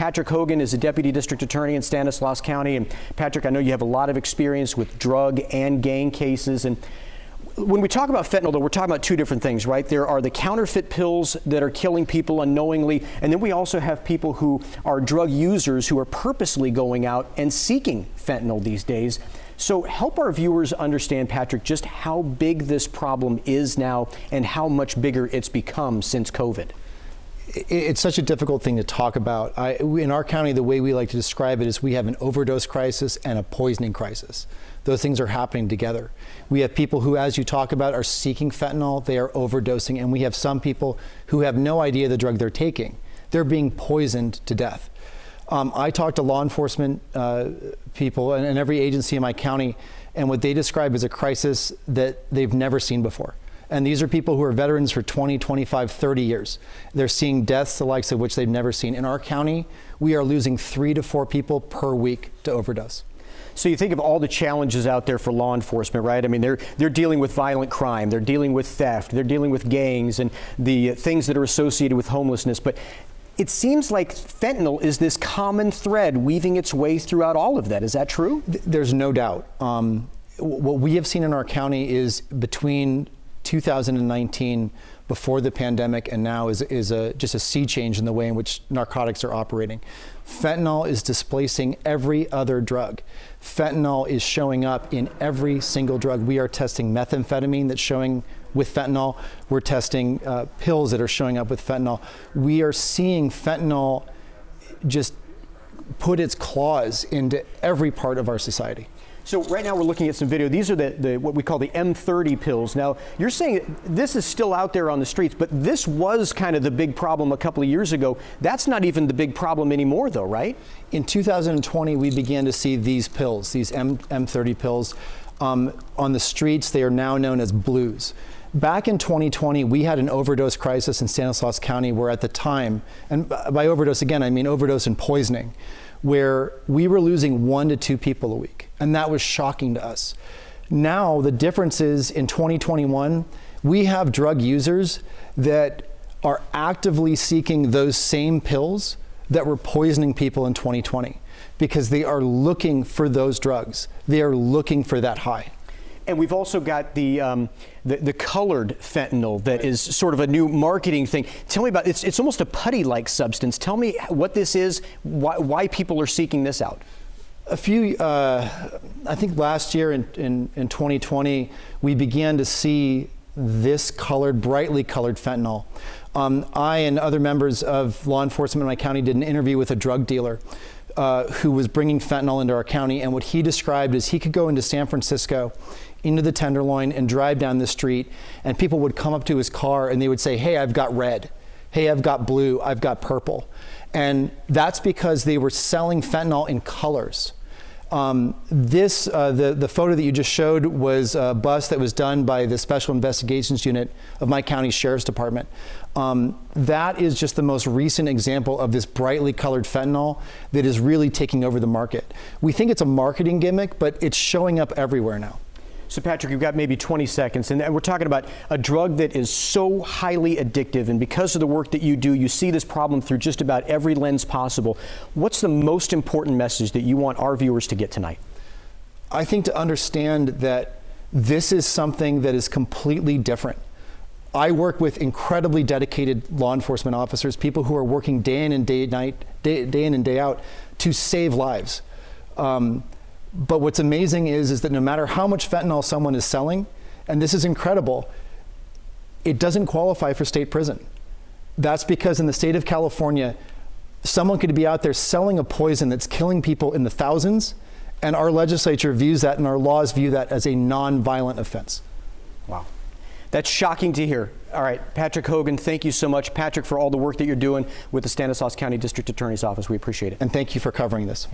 Patrick Hogan is a Deputy District Attorney in Stanislaus County. And Patrick, I know you have a lot of experience with drug and gang cases. And when we talk about fentanyl, though, we're talking about two different things, right? There are the counterfeit pills that are killing people unknowingly, and then we also have people who are drug users who are purposely going out and seeking fentanyl these days. So help our viewers understand, Patrick, just how big this problem is now and how much bigger it's become since COVID. It's such a difficult thing to talk about. In our county, the way we like to describe it is we have an overdose crisis and a poisoning crisis. Those things are happening together. We have people who, as you talk about, are seeking fentanyl, they are overdosing, and we have some people who have no idea the drug they're taking. They're being poisoned to death. I talk to law enforcement people and every agency in my county, and what they describe is a crisis that they've never seen before. And these are people who are veterans for 20, 25, 30 years. They're seeing deaths the likes of which they've never seen. In our county, we are losing 3 to 4 people per week to overdose. So you think of all the challenges out there for law enforcement, right? I mean, they're dealing with violent crime, they're dealing with theft, they're dealing with gangs and the things that are associated with homelessness. But it seems like fentanyl is this common thread weaving its way throughout all of that. Is that true? There's no doubt. What we have seen in our county is between 2019, before the pandemic, and now is just a sea change in the way in which narcotics are operating. Fentanyl is displacing every other drug. Fentanyl is showing up in every single drug. We are testing methamphetamine that's showing with fentanyl. We're testing pills that are showing up with fentanyl. We are seeing fentanyl just put its claws into every part of our society. So right now we're looking at some video. These are the what we call the M30 pills. Now, you're saying this is still out there on the streets, but this was kind of the big problem a couple of years ago. That's not even the big problem anymore, though, right? In 2020, we began to see these pills, these M30 pills, on the streets. They are now known as blues. Back in 2020, we had an overdose crisis in Stanislaus County where at the time, and by overdose again, I mean overdose and poisoning, where we were losing 1 to 2 people a week. And that was shocking to us. Now, the difference is in 2021, we have drug users that are actively seeking those same pills that were poisoning people in 2020 because they are looking for those drugs. They are looking for that high. And we've also got the colored fentanyl that is sort of a new marketing thing. Tell me about it. It's almost a putty-like substance. Tell me what this is, why people are seeking this out. I think last year in 2020, we began to see this brightly colored fentanyl. I and other members of law enforcement in my county did an interview with a drug dealer who was bringing fentanyl into our county, and what he described is he could go into San Francisco, into the Tenderloin, and drive down the street, and people would come up to his car and they would say, "Hey, I've got red. Hey, I've got blue. I've got purple." And that's because they were selling fentanyl in colors. The photo that you just showed was a bust that was done by the Special Investigations Unit of my county Sheriff's Department. That is just the most recent example of this brightly colored fentanyl that is really taking over the market. We think it's a marketing gimmick, but it's showing up everywhere now. So Patrick, you've got maybe 20 seconds, and we're talking about a drug that is so highly addictive, and because of the work that you do, you see this problem through just about every lens possible. What's the most important message that you want our viewers to get tonight? I think to understand that this is something that is completely different. I work with incredibly dedicated law enforcement officers, people who are working day in and day out to save lives. But what's amazing is that no matter how much fentanyl someone is selling, and this is incredible, it doesn't qualify for state prison. That's because in the state of California, someone could be out there selling a poison that's killing people in the thousands, and our legislature views that and our laws view that as a non-violent offense. Wow. That's shocking to hear. All right, Patrick Hogan, thank you so much. Patrick, for all the work that you're doing with the Stanislaus County District Attorney's Office. We appreciate it. And thank you for covering this. Yeah.